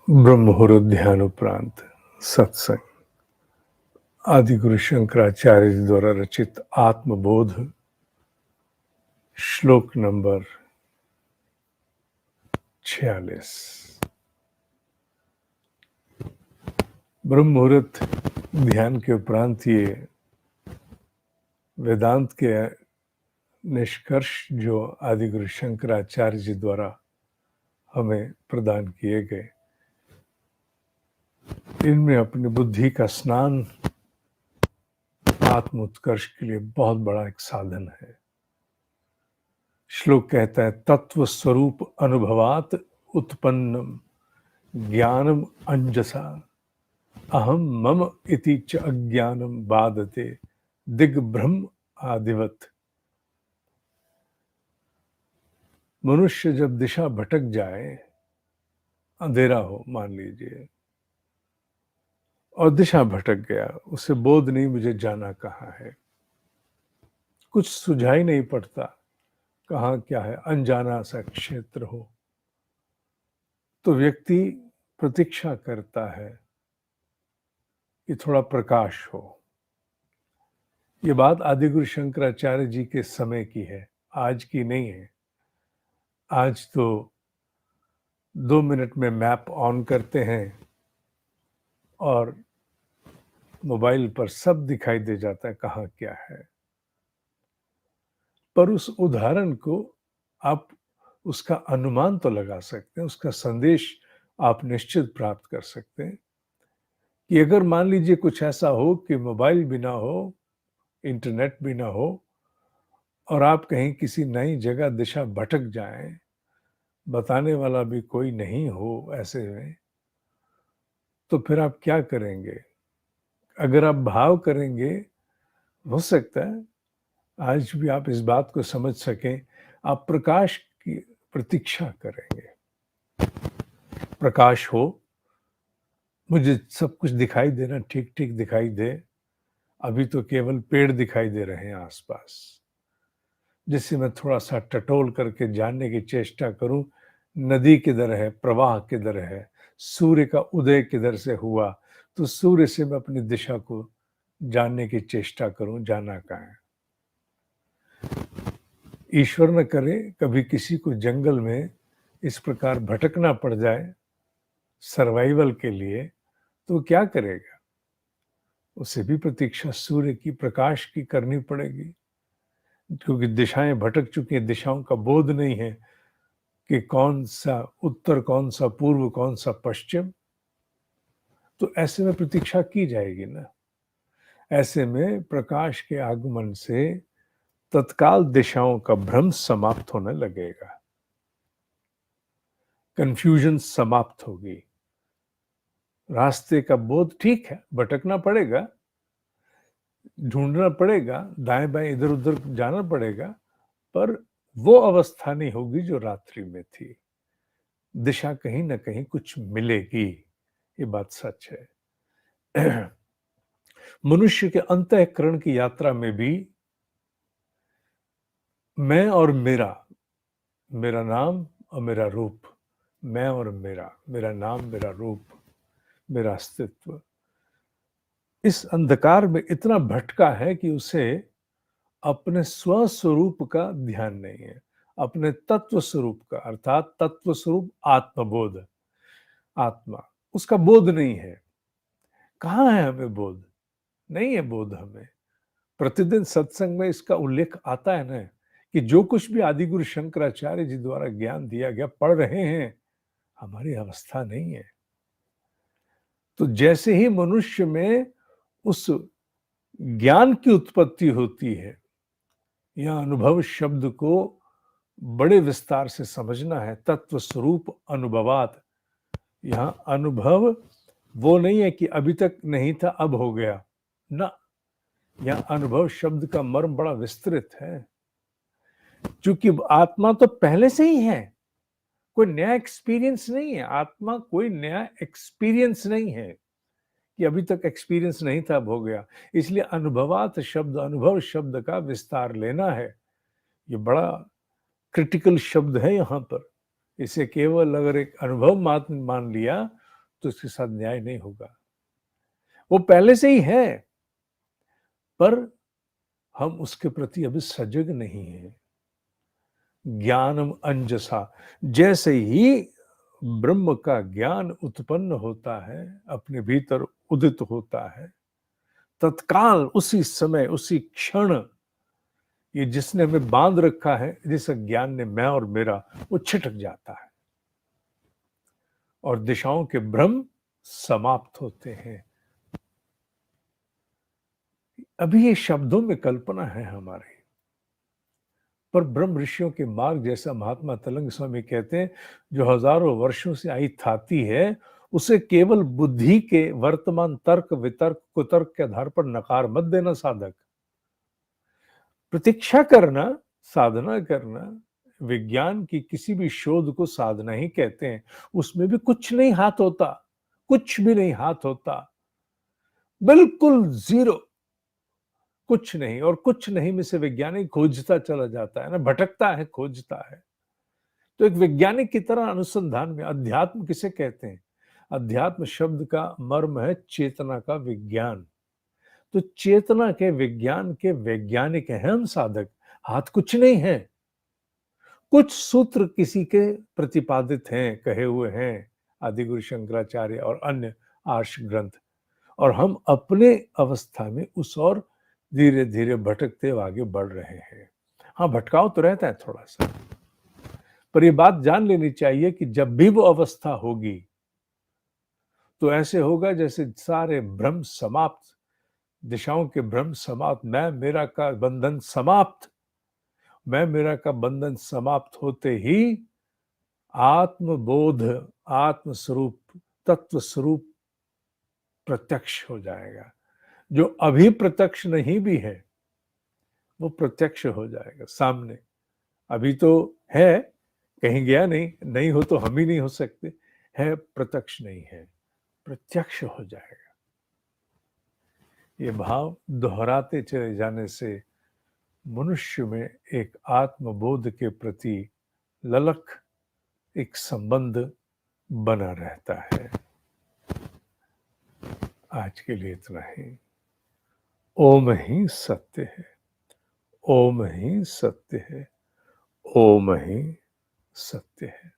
ब्रह्ममुहूर्त ध्यान उपरांत सत्संग आदि गुरु शंकराचार्य जी द्वारा रचित आत्मबोध श्लोक नंबर 46। ब्रह्ममुहूर्त ध्यान के उपरांत ये वेदांत के निष्कर्ष जो आदि गुरु शंकराचार्य जी द्वारा हमें प्रदान किए गए, इनमें अपनी बुद्धि का स्नान आत्म उत्कर्ष के लिए बहुत बड़ा एक साधन है। श्लोक कहता है, तत्व स्वरूप अनुभवात उत्पन्नम ज्ञानम अंजसा अहम मम इति च अज्ञानम बाधते दिग्भ्रम आदिवत। मनुष्य जब दिशा भटक जाए, अंधेरा हो मान लीजिए, और दिशा भटक गया, उसे बोध नहीं मुझे जाना कहाँ है, कुछ सुझाई नहीं पड़ता कहाँ क्या है, अनजाना सा क्षेत्र हो, तो व्यक्ति प्रतीक्षा करता है कि थोड़ा प्रकाश हो। ये बात आदि गुरु शंकराचार्य जी के समय की है, आज की नहीं है। आज तो 2 मिनट में मैप ऑन करते हैं और मोबाइल पर सब दिखाई दे जाता है कहाँ क्या है। पर उस उदाहरण को आप उसका अनुमान तो लगा सकते हैं, उसका संदेश आप निश्चित प्राप्त कर सकते हैं कि अगर मान लीजिए कुछ ऐसा हो कि मोबाइल भी ना हो, इंटरनेट भी ना हो, और आप कहीं किसी नई जगह दिशा भटक जाएं, बताने वाला भी कोई नहीं हो ऐसे में, तो फिर आप क्या करेंगे? अगर आप भाव करेंगे, हो सकता है आज भी आप इस बात को समझ सकें, आप प्रकाश की प्रतीक्षा करेंगे। प्रकाश हो, मुझे सब कुछ दिखाई देना ठीक-ठीक दिखाई दे। अभी तो केवल पेड़ दिखाई दे रहे हैं आस-पास, जिससे मैं थोड़ा-सा टटोल करके जानने की चेष्टा करूं, नदी किधर है, प्रवाह किधर है, सूर्य का उदय किधर से हुआ, तो सूर्य से मैं अपनी दिशा को जानने की चेष्टा करूं, जाना कहाँ है। ईश्वर न करे कभी किसी को जंगल में इस प्रकार भटकना पड़ जाए सर्वाइवल के लिए, तो क्या करेगा? उसे भी प्रतीक्षा सूर्य की, प्रकाश की करनी पड़ेगी, क्योंकि दिशाएं भटक चुकी हैं, दिशाओं का बोध नहीं है कि कौन सा उत्तर, कौन सा पूर्व, कौन सा पश्चिम। तो ऐसे में प्रतीक्षा की जाएगी ना। ऐसे में प्रकाश के आगमन से तत्काल दिशाओं का भ्रम समाप्त होने लगेगा, कंफ्यूजन समाप्त होगी, रास्ते का बोध ठीक है, भटकना पड़ेगा, ढूंढना पड़ेगा, दाएं बाएं इधर उधर जाना पड़ेगा, पर वो अवस्था नहीं होगी जो रात्रि में थी। दिशा कहीं ना कहीं कुछ मिलेगी, ये बात सच है। मनुष्य के अंतःकरण की यात्रा में भी मैं और मेरा, मेरा नाम और मेरा रूप, मैं और मेरा नाम, मेरा रूप, मेरा अस्तित्व, इस अंधकार में इतना भटका है कि उसे अपने स्वस्वरूप का ध्यान नहीं है, अपने तत्व स्वरूप का, अर्थात तत्व स्वरूप आत्मबोध, आत्मा, उसका बोध नहीं है। कहाँ है हमें बोध? नहीं है बोध हमें। प्रतिदिन सत्संग में इसका उल्लेख आता है ना, कि जो कुछ भी आदि गुरु शंकराचार्य जी द्वारा ज्ञान दिया गया पढ़ रहे हैं, हमारी अवस्था नहीं है। तो जैसे ही मनुष्य में उस ज्ञान की उत्पत्ति होती है, यह अनुभव शब्द को बड़े विस्तार से समझना है। तत्व स्वरूप अनुभवात, यहां अनुभव वो नहीं है कि अभी तक नहीं था अब हो गया ना, यह अनुभव शब्द का मर्म बड़ा विस्तृत है। क्योंकि आत्मा तो पहले से ही है, कोई नया एक्सपीरियंस नहीं है। आत्मा कोई नया एक्सपीरियंस नहीं है कि अभी तक एक्सपीरियंस नहीं था अब हो गया। इसलिए अनुभवात शब्द, अनुभव शब्द का विस्तार लेना है, ये बड़ा क्रिटिकल शब्द है यहाँ पर। इसे केवल अगर एक अनुभव मात्र मान लिया तो इसके साथ न्याय नहीं होगा। वो पहले से ही है, पर हम उसके प्रति अभी सजग नहीं हैं। ज्ञानम अंजसा, जैसे ही ब्रह्म का ज्ञान उत्पन्न होता है, अपने भीतर उदित होता है, तत्काल उसी समय उसी क्षण ये जिसने हमें बांध रखा है, जिस ज्ञान ने मैं और मेरा, वो छिटक जाता है और दिशाओं के भ्रम समाप्त होते हैं। अभी ये शब्दों में कल्पना है हमारी, पर ब्रह्म ऋषियों के मार्ग, जैसा महात्मा तलंग स्वामी कहते हैं, जो हजारों वर्षों से आई थाती है, उसे केवल बुद्धि के वर्तमान तर्क वितर्क कुतर्क के आधार पर नकार मत देना साधक। प्रतीक्षा करना, साधना करना, विज्ञान की किसी भी शोध को साधना ही कहते हैं। उसमें भी कुछ नहीं हाथ होता, कुछ भी नहीं हाथ होता, बिल्कुल जीरो, कुछ नहीं। और कुछ नहीं में से वैज्ञानिक खोजता चला जाता है ना, भटकता है, खोजता है। तो एक वैज्ञानिक की तरह अनुसंधान में अध्यात्म किसे कहते हैं? अध्यात्म शब्द का मर्म है चेतना का विज्ञान। तो चेतना के विज्ञान के वैज्ञानिक हैं हम साधक, हाथ कुछ नहीं है। कुछ सूत्र किसी के प्रतिपादित हैं, कहे हुए हैं, आदिगुरु शंकराचार्य और अन्य आर्ष ग्रंथ, और हम अपने अवस्था में उस और धीरे धीरे भटकते आगे बढ़ रहे हैं। हाँ, भटकाव तो रहता है थोड़ा सा, पर ये बात जान लेनी चाहिए कि जब भी वो अवस्था होगी तो ऐसे होगा जैसे सारे भ्रम समाप्त, दिशाओं के भ्रम समाप्त, मैं मेरा का बंधन समाप्त। मैं मेरा का बंधन समाप्त होते ही आत्मबोध, आत्म स्वरूप, तत्व स्वरूप प्रत्यक्ष हो जाएगा। जो अभी प्रत्यक्ष नहीं भी है, वो प्रत्यक्ष हो जाएगा सामने। अभी तो है, कहीं गया नहीं, नहीं हो तो हम ही नहीं हो सकते, है प्रत्यक्ष नहीं है, प्रत्यक्ष हो जाएगा। ये भाव दोहराते चले जाने से मनुष्य में एक आत्मबोध के प्रति ललक, एक संबंध बना रहता है। आज के लिए इतना ही। ओम ही सत्य है, ओम ही सत्य है, ओम ही सत्य है।